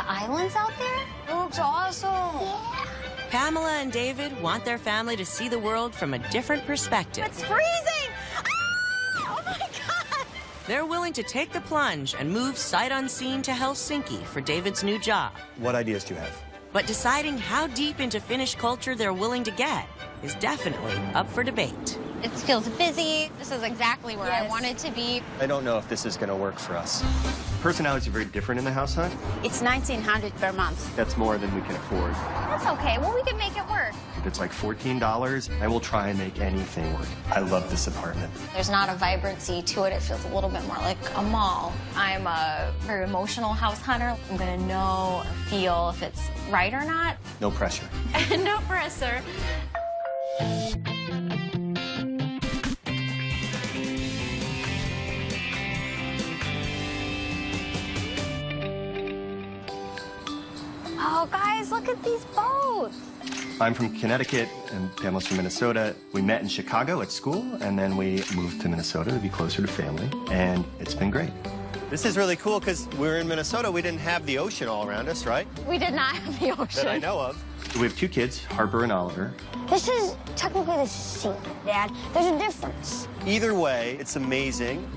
the islands out there? It looks awesome. Yeah. Pamela and David want their family to see the world from a different perspective. It's freezing! Ah! Oh my God! They're willing to take the plunge and move sight unseen to Helsinki for David's new job. What ideas do you have? But deciding how deep into Finnish culture they're willing to get is definitely up for debate. It feels busy. This is exactly where I wanted to be. I don't know if this is going to work for us. Personalities are very different in the house hunt. It's $1,900 per month. That's more than we can afford. That's okay. Well, we can make it work. If it's like $14, I will try and make anything work. I love this apartment. There's not a vibrancy to it. It feels a little bit more like a mall. I'm a very emotional house hunter. I'm going to know or feel if it's right or not. No pressure. No pressure. Oh, guys, look at these boats. I'm from Connecticut, and Pamela's from Minnesota. We met in Chicago at school, and then we moved to Minnesota to be closer to family, and it's been great. This is really cool because we were in Minnesota. We didn't have the ocean all around us, right? We did not have the ocean. That I know of. We have two kids, Harper and Oliver. This is technically the sea, Dad. There's a difference. Either way, it's amazing.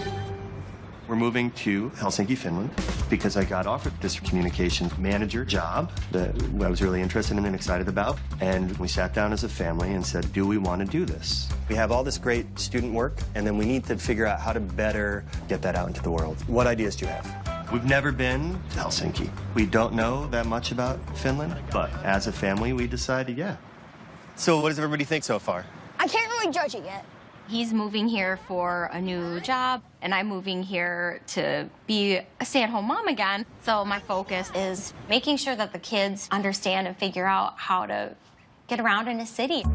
We're moving to Helsinki, Finland, because I got offered this communications manager job that I was really interested in and excited about. And we sat down as a family and said, do we want to do this? We have all this great student work, and then we need to figure out how to better get that out into the world. What ideas do you have? We've never been to Helsinki. We don't know that much about Finland, but as a family, we decided, yeah. So what does everybody think so far? I can't really judge it yet. He's moving here for a new job, and I'm moving here to be a stay-at-home mom again. So my focus is making sure that the kids understand and figure out how to get around in a city.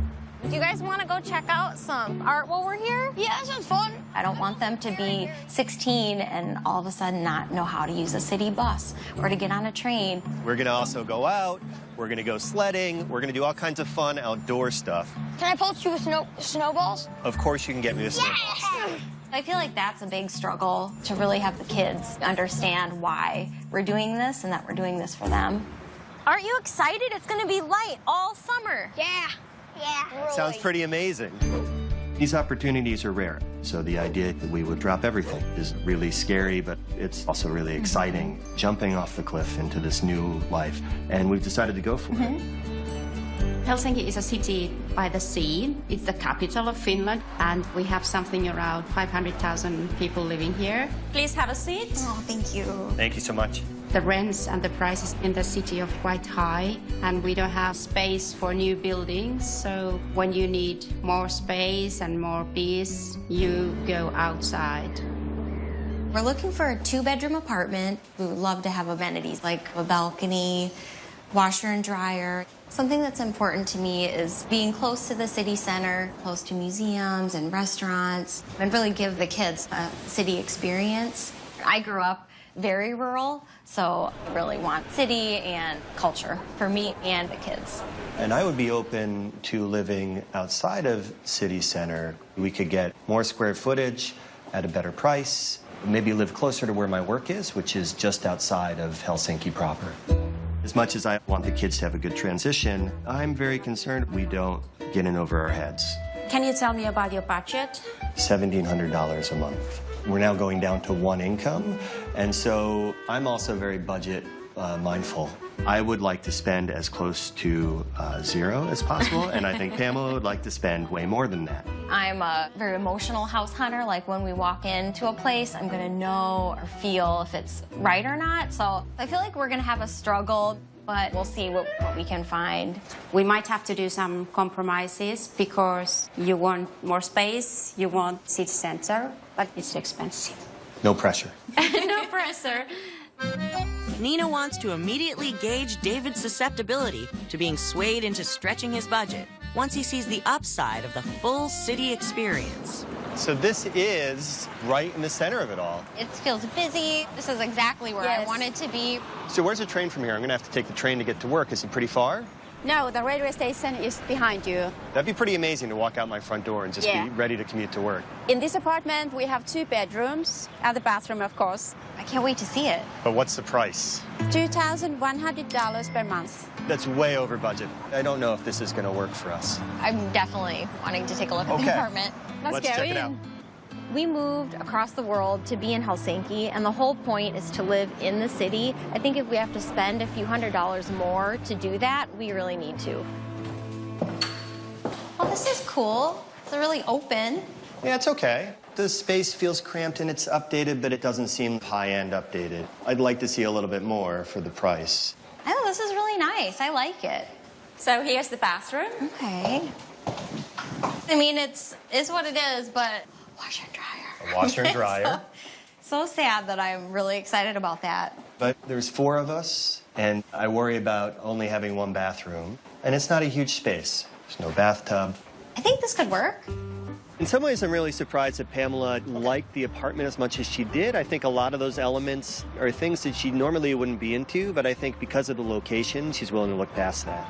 Do you guys want to go check out some art while we're here? Yeah, that sounds fun. I don't want them to be 16 and all of a sudden not know how to use a city bus or to get on a train. We're going to also go out. We're going to go sledding. We're going to do all kinds of fun outdoor stuff. Can I poach you with snowballs? Of course you can get me with snowballs. Yeah! I feel like that's a big struggle, to really have the kids understand why we're doing this and that we're doing this for them. Aren't you excited? It's going to be light all summer. Yeah. Yeah. Really. Sounds pretty amazing. These opportunities are rare, so the idea that we would drop everything is really scary, but it's also really exciting, jumping off the cliff into this new life, and we've decided to go for it. Helsinki is a city by the sea. It's the capital of Finland, and we have something around 500,000 people living here. Please have a seat. Oh, thank you. Thank you so much. The rents and the prices in the city are quite high, and we don't have space for new buildings. So when you need more space and more peace, you go outside. We're looking for a 2-bedroom apartment. We would love to have amenities like a balcony, washer and dryer. Something that's important to me is being close to the city center, close to museums and restaurants, and really give the kids a city experience. I grew up very rural, so I really want city and culture for me and the kids. And I would be open to living outside of city center. We could get more square footage at a better price, maybe live closer to where my work is, which is just outside of Helsinki proper. As much as I want the kids to have a good transition, I'm very concerned we don't get in over our heads. Can you tell me about your budget? $1,700 a month. We're now going down to one income, and so I'm also very budget mindful. I would like to spend as close to zero as possible, and I think Pamela would like to spend way more than that. I'm a very emotional house hunter. Like when we walk into a place, I'm gonna know or feel if it's right or not. So I feel like we're gonna have a struggle, but we'll see what we can find. We might have to do some compromises because you want more space, you want city center, but it's expensive. No pressure. No pressure. Nina wants to immediately gauge David's susceptibility to being swayed into stretching his budget once he sees the upside of the full city experience. So this is right in the center of it all. It feels busy. This is exactly where I wanted to be. So where's the train from here? I'm going to have to take the train to get to work. Is it pretty far? No, the railway station is behind you. That'd be pretty amazing to walk out my front door and just be ready to commute to work. In this apartment, we have 2 bedrooms and the bathroom, of course. I can't wait to see it. But what's the price? $2,100 per month. That's way over budget. I don't know if this is going to work for us. I'm definitely wanting to take a look at the apartment. Let's check it out. We moved across the world to be in Helsinki, and the whole point is to live in the city. I think if we have to spend a few $100s more to do that, we really need to. Well, this is cool. It's really open. Yeah, it's okay. The space feels cramped and it's updated, but it doesn't seem high-end updated. I'd like to see a little bit more for the price. Oh, this is really nice. I like it. So here's the bathroom. Okay. I mean, it's what it is, but washer and dryer. A washer and dryer. So sad that I'm really excited about that. But there's 4 of us, and I worry about only having 1 bathroom. And it's not a huge space. There's no bathtub. I think this could work. In some ways, I'm really surprised that Pamela liked the apartment as much as she did. I think a lot of those elements are things that she normally wouldn't be into, but I think because of the location, she's willing to look past that.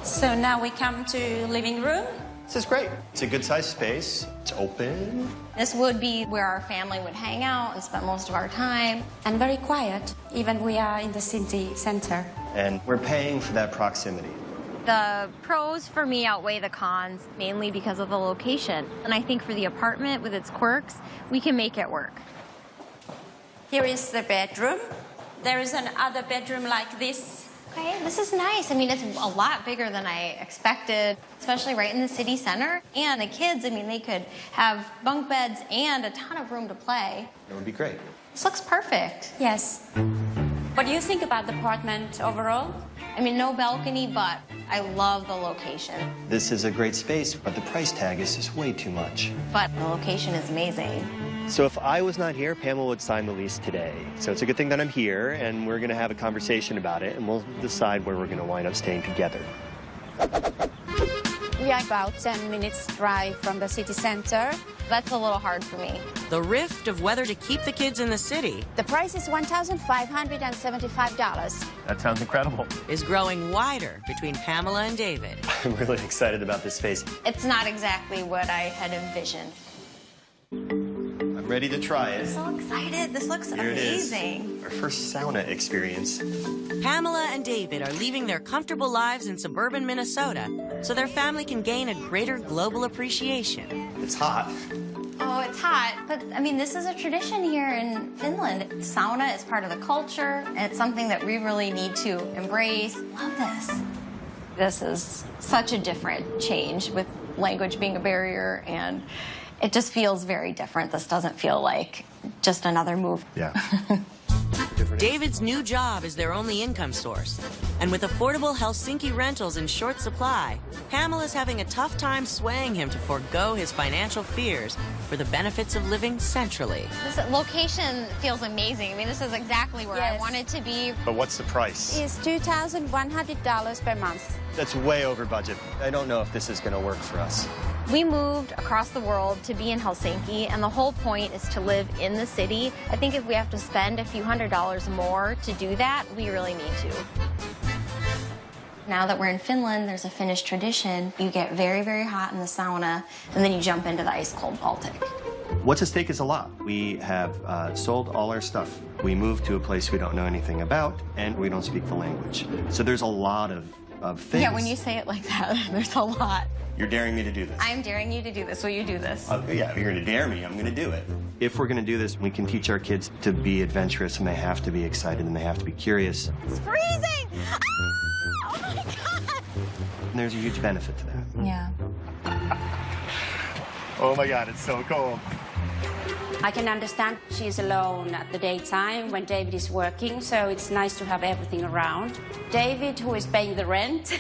So now we come to living room. This is great. It's a good-sized space. It's open. This would be where our family would hang out and spend most of our time. And very quiet, even we are in the city center. And we're paying for that proximity. The pros for me outweigh the cons, mainly because of the location. And I think for the apartment with its quirks, we can make it work. Here is the bedroom. There is another bedroom like this. Okay, this is nice. I mean, it's a lot bigger than I expected, especially right in the city center. And the kids, I mean, they could have bunk beds and a ton of room to play. That would be great. This looks perfect. Yes. What do you think about the apartment overall? I mean, no balcony, but I love the location. This is a great space, but the price tag is just way too much. But the location is amazing. So if I was not here, Pamela would sign the lease today. So it's a good thing that I'm here, and we're going to have a conversation about it, and we'll decide where we're going to wind up staying together. We are about 10 minutes drive from the city center. That's a little hard for me. The rift of whether to keep the kids in the city The price is $1,575. That sounds incredible. is growing wider between Pamela and David. I'm really excited about this space. It's not exactly what I had envisioned. I'm ready to try it. So excited. This looks Here it is. amazing. Our first sauna experience. Pamela and David are leaving their comfortable lives in suburban Minnesota so their family can gain a greater global appreciation. It's hot. Oh, it's hot. But, I mean, this is a tradition here in Finland. Sauna is part of the culture, and it's something that we really need to embrace. Love this. This is such a different change with language being a barrier, and it just feels very different. This doesn't feel like just another move. Yeah. David's new job is their only income source. And with affordable Helsinki rentals in short supply, Pamela's having a tough time swaying him to forego his financial fears for the benefits of living centrally. This location feels amazing. I mean, this is exactly where I Yes. wanted to be. But what's the price? It's $2,100 per month. That's way over budget. I don't know if this is going to work for us. We moved across the world to be in Helsinki, and the whole point is to live in the city. I think if we have to spend a few $100s more to do that, we really need to. Now that we're in Finland, there's a Finnish tradition. You get very, very hot in the sauna, and then you jump into the ice-cold Baltic. What's at stake is a lot. We have sold all our stuff. We moved to a place we don't know anything about, and we don't speak the language. So there's a lot of things. Yeah, when you say it like that, there's a lot. You're daring me to do this. I'm daring you to do this. Will you do this? Yeah, if you're going to dare me, I'm going to do it. If we're going to do this, we can teach our kids to be adventurous, and they have to be excited, and they have to be curious. It's freezing! Ah! Oh my God! And there's a huge benefit to that. Yeah. Oh my God, it's so cold. I can understand she's alone at the daytime when David is working, so it's nice to have everything around. David, who is paying the rent,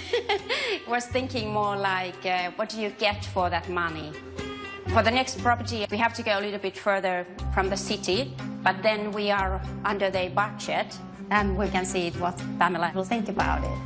was thinking more like, what do you get for that money? For the next property, we have to go a little bit further from the city, but then we are under the budget, and we can see what Pamela will think about it.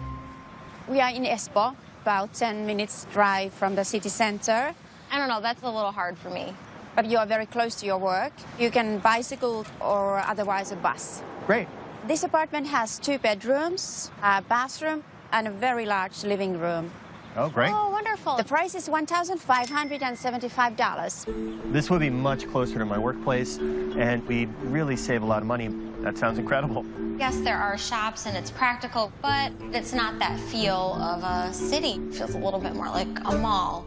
We are in Espoo, about 10 minutes drive from the city center. I don't know, that's a little hard for me. But you are very close to your work. You can bicycle or otherwise a bus. Great. This apartment has 2 bedrooms, a bathroom, and a very large living room. Oh, great. Oh, wonderful. The price is $1,575. This would be much closer to my workplace, and we'd really save a lot of money. That sounds incredible. Yes, there are shops and it's practical, but it's not that feel of a city. It feels a little bit more like a mall.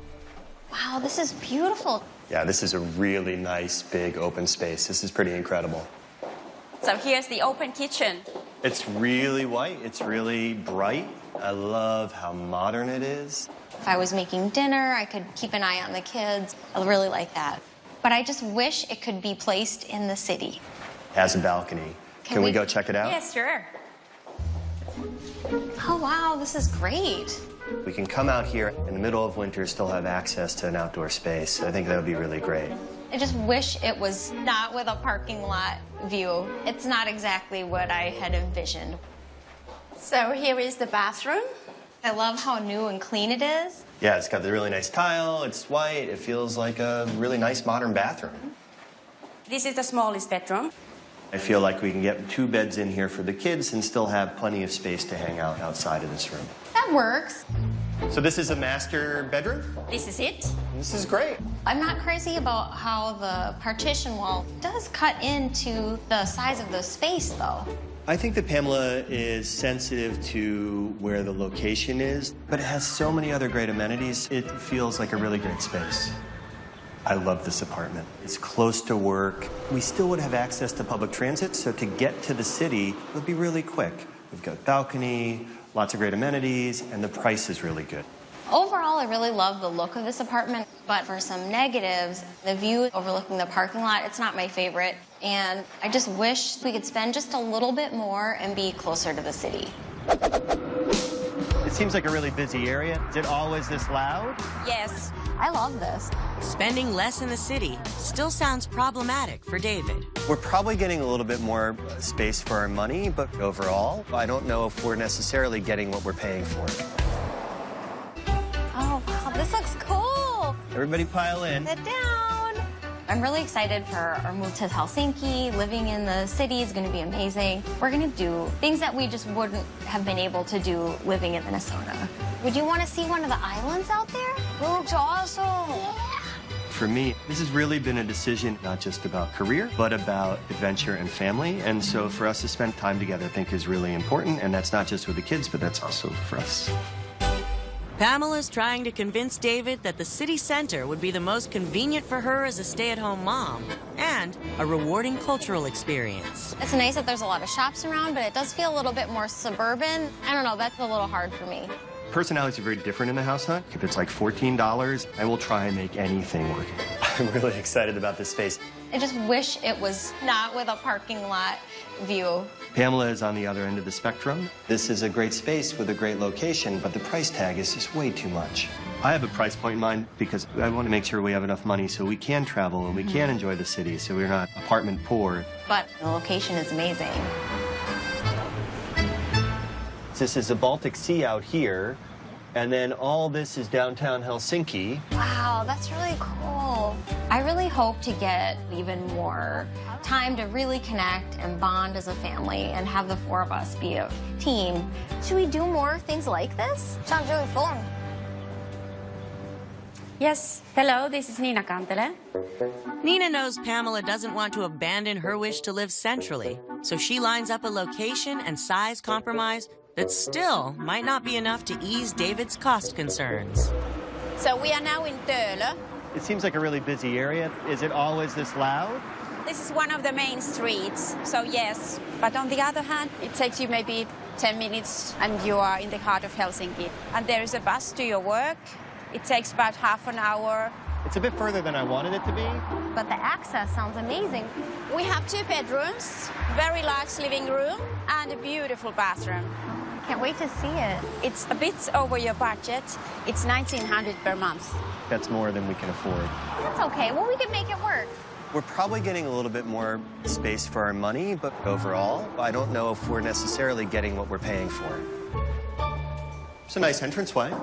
Wow, this is beautiful. Yeah, this is a really nice, big, open space. This is pretty incredible. So here's the open kitchen. It's really white. It's really bright. I love how modern it is. If I was making dinner, I could keep an eye on the kids. I really like that. But I just wish it could be placed in the city. It has a balcony. Can we go check it out? Yes, sure. Oh, wow, this is great. We can come out here in the middle of winter, still have access to an outdoor space. I think that would be really great. I just wish it was not with a parking lot view. It's not exactly what I had envisioned. So here is the bathroom. I love how new and clean it is. Yeah, it's got the really nice tile. It's white. It feels like a really nice modern bathroom. This is the smallest bedroom. I feel like we can get 2 beds in here for the kids and still have plenty of space to hang out outside of this room. That works. So this is a master bedroom? This is it. This is great. I'm not crazy about how the partition wall does cut into the size of the space, though. I think that Pamela is sensitive to where the location is, but it has so many other great amenities. It feels like a really great space. I love this apartment. It's close to work. We still would have access to public transit, so to get to the city would be really quick. We've got balcony, lots of great amenities, and the price is really good. Overall, I really love the look of this apartment, but for some negatives, the view overlooking the parking lot, it's not my favorite. And I just wish we could spend just a little bit more and be closer to the city. It seems like a really busy area. Is it always this loud? Yes. I love this. Spending less in the city still sounds problematic for David. We're probably getting a little bit more space for our money, but overall, I don't know if we're necessarily getting what we're paying for. Oh, wow, this looks cool. Everybody pile in. Sit down. I'm really excited for our move to Helsinki. Living in the city is going to be amazing. We're going to do things that we just wouldn't have been able to do living in Minnesota. Would you want to see one of the islands out there? Looks awesome. Yeah. For me, this has really been a decision not just about career, but about adventure and family. And so for us to spend time together, I think is really important. And that's not just with the kids, but that's also for us. Pamela's trying to convince David that the city center would be the most convenient for her as a stay-at-home mom and a rewarding cultural experience. It's nice that there's a lot of shops around, but it does feel a little bit more suburban. I don't know, that's a little hard for me. Personalities are very different in the house hunt. If it's like $14, I will try and make anything work. I'm really excited about this space. I just wish it was not with a parking lot view. Pamela is on the other end of the spectrum. This is a great space with a great location, but the price tag is just way too much. I have a price point in mind because I want to make sure we have enough money so we can travel and we can enjoy the city, so we're not apartment poor. But the location is amazing. This is the Baltic Sea out here, and then all this is downtown Helsinki. Wow, that's really cool. I really hope to get even more time to really connect and bond as a family and have the 4 of us be a team. Should we do more things like this? Sounds really fun. Yes. Hello, this is Nina Kantele. Nina knows Pamela doesn't want to abandon her wish to live centrally, so she lines up a location and size compromise that still might not be enough to ease David's cost concerns. So we are now in Töölö. It seems like a really busy area. Is it always this loud? This is one of the main streets, so yes. But on the other hand, it takes you maybe 10 minutes and you are in the heart of Helsinki. And there is a bus to your work. It takes about half an hour. It's a bit further than I wanted it to be. But the access sounds amazing. We have 2 bedrooms, very large living room, and a beautiful bathroom. Can't wait to see it. It's a bit over your budget. It's $1,900 per month. That's more than we can afford. That's okay. Well, we can make it work. We're probably getting a little bit more space for our money, but overall, I don't know if we're necessarily getting what we're paying for. It's a nice entranceway.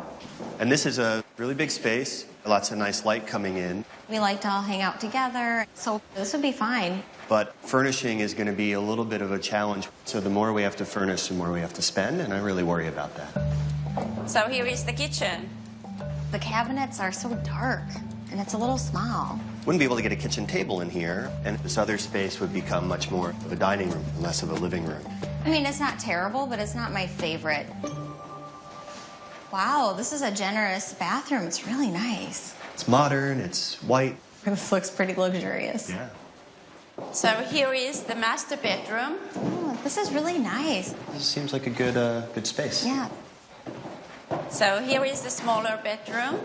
And this is a really big space, lots of nice light coming in. We like to all hang out together, so this would be fine. But furnishing is going to be a little bit of a challenge. So the more we have to furnish, the more we have to spend, and I really worry about that. So here is the kitchen. The cabinets are so dark, and it's a little small. Wouldn't be able to get a kitchen table in here, and this other space would become much more of a dining room, less of a living room. I mean, it's not terrible, but it's not my favorite. Wow, this is a generous bathroom. It's really nice. It's modern, it's white. This looks pretty luxurious. Yeah. So here is the master bedroom. Oh, this is really nice. This seems like a good space. Yeah. So here is the smaller bedroom.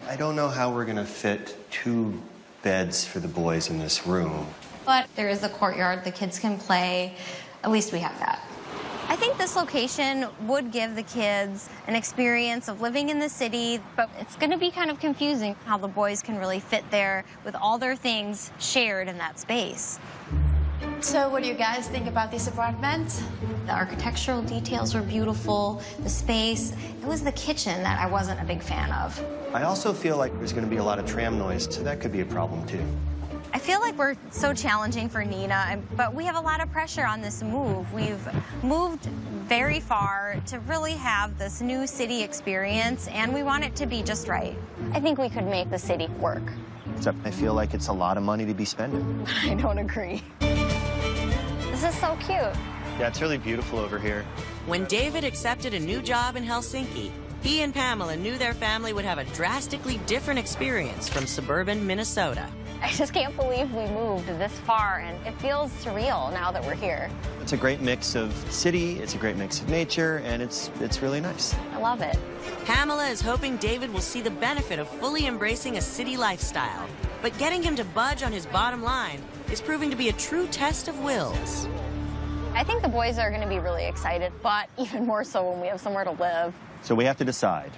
I don't know how we're going to fit 2 beds for the boys in this room. But there is the courtyard. The kids can play. At least we have that. I think this location would give the kids an experience of living in the city, but it's going to be kind of confusing how the boys can really fit there with all their things shared in that space. So what do you guys think about this apartment? The architectural details were beautiful, the space. It was the kitchen that I wasn't a big fan of. I also feel like there's going to be a lot of tram noise, so that could be a problem too. I feel like we're so challenging for Nina, but we have a lot of pressure on this move. We've moved very far to really have this new city experience, and we want it to be just right. I think we could make the city work. Except I feel like it's a lot of money to be spending. I don't agree. This is so cute. Yeah, it's really beautiful over here. When David accepted a new job in Helsinki, he and Pamela knew their family would have a drastically different experience from suburban Minnesota. I just can't believe we moved this far, and it feels surreal now that we're here. It's a great mix of city, it's a great mix of nature, and it's really nice. I love it. Pamela is hoping David will see the benefit of fully embracing a city lifestyle. But getting him to budge on his bottom line is proving to be a true test of wills. I think the boys are going to be really excited, but even more so when we have somewhere to live. So we have to decide.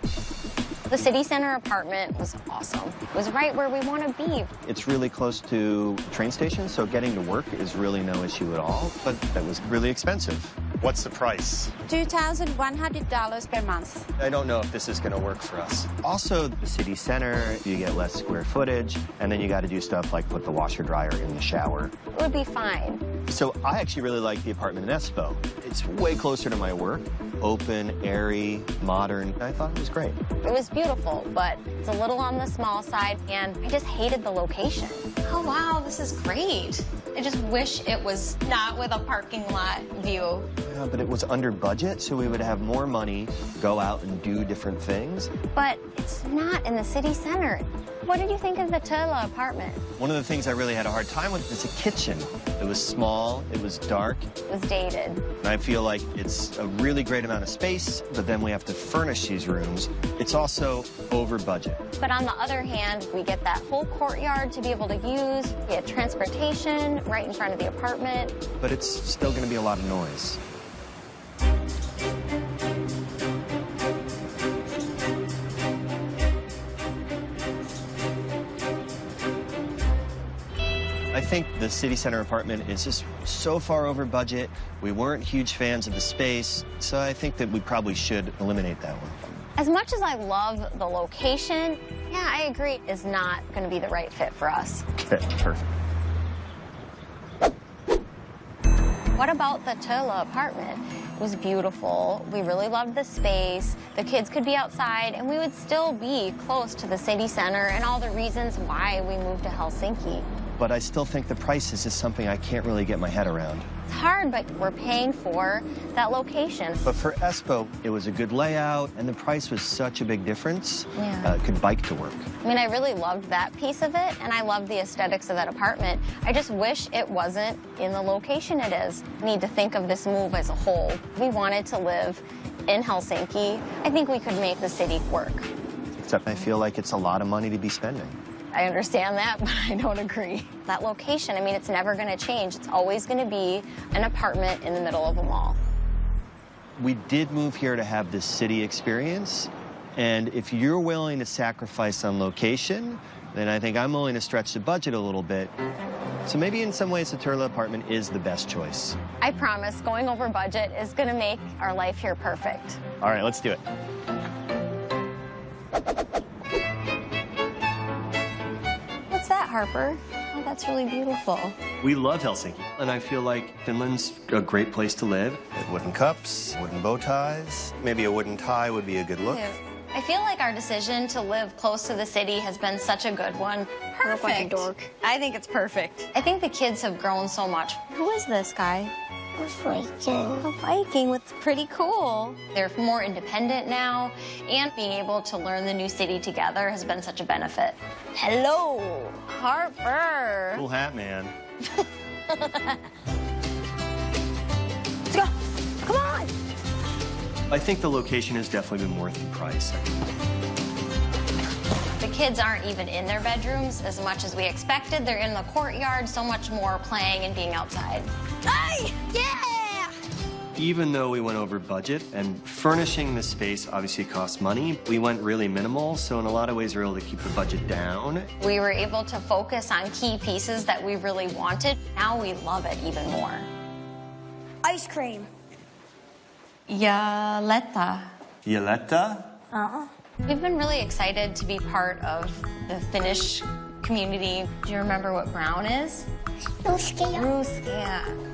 The city center apartment was awesome. It was right where we want to be. It's really close to the train station, so getting to work is really no issue at all, but that was really expensive. What's the price? $2,100 per month. I don't know if this is going to work for us. Also, the city center, you get less square footage, and then you got to do stuff like put the washer dryer in the shower. It would be fine. So I actually really like the apartment in Espoo. It's way closer to my work. Open, airy, modern. I thought it was great. It was beautiful, but it's a little on the small side, and I just hated the location. Oh, wow, this is great. I just wish it was not with a parking lot view. Yeah, but it was under budget, so we would have more money, go out and do different things. But it's not in the city center. What did you think of the Tula apartment? One of the things I really had a hard time with is the kitchen. It was small, it was dark. It was dated. And I feel like it's a really great amount of space, but then we have to furnish these rooms. It's also over budget. But on the other hand, we get that whole courtyard to be able to use. We get transportation right in front of the apartment. But it's still going to be a lot of noise. I think the city center apartment is just so far over budget. We weren't huge fans of the space, so I think that we probably should eliminate that one. As much as I love the location, yeah, I agree, is not going to be the right fit for us. Okay, perfect. What about the Tula apartment? It was beautiful. We really loved the space. The kids could be outside, and we would still be close to the city center and all the reasons why we moved to Helsinki. But I still think the price is just something I can't really get my head around. It's hard, but we're paying for that location. But for Espoo, it was a good layout, and the price was such a big difference. Yeah. Could bike to work. I mean, I really loved that piece of it, and I loved the aesthetics of that apartment. I just wish it wasn't in the location it is. We need to think of this move as a whole. We wanted to live in Helsinki. I think we could make the city work. Except I feel like it's a lot of money to be spending. I understand that, but I don't agree. That location, I mean, it's never going to change. It's always going to be an apartment in the middle of a mall. We did move here to have this city experience, and if you're willing to sacrifice on location, then I think I'm willing to stretch the budget a little bit. So maybe in some ways the Turla apartment is the best choice. I promise going over budget is going to make our life here perfect. All right, let's do it. What's that, Harper? Oh, that's really beautiful. We love Helsinki, and I feel like Finland's a great place to live. Wooden cups, wooden bow ties. Maybe a wooden tie would be a good look. I feel like our decision to live close to the city has been such a good one. I look like a dork. I think it's perfect. I think the kids have grown so much. Who is this guy? A Viking. A Viking. That's pretty cool. They're more independent now, and being able to learn the new city together has been such a benefit. Hello. Harper. Cool hat, man. Let's go. Come on. I think the location has definitely been worth the price. The kids aren't even in their bedrooms as much as we expected. They're in the courtyard, so much more playing and being outside. Hey! Yeah! Even though we went over budget, and furnishing the space obviously costs money, we went really minimal, so in a lot of ways we were able to keep the budget down. We were able to focus on key pieces that we really wanted. Now we love it even more. Ice cream. Jaletta. Jaletta? We've been really excited to be part of the Finnish community. Do you remember what brown is? Ruskea.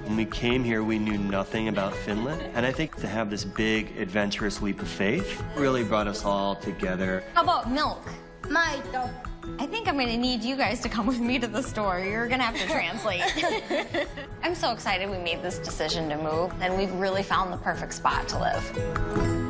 When we came here, we knew nothing about Finland, and I think to have this big, adventurous leap of faith really brought us all together. How about milk? Maito. I think I'm gonna need you guys to come with me to the store. You're gonna have to translate. I'm so excited we made this decision to move, and we've really found the perfect spot to live.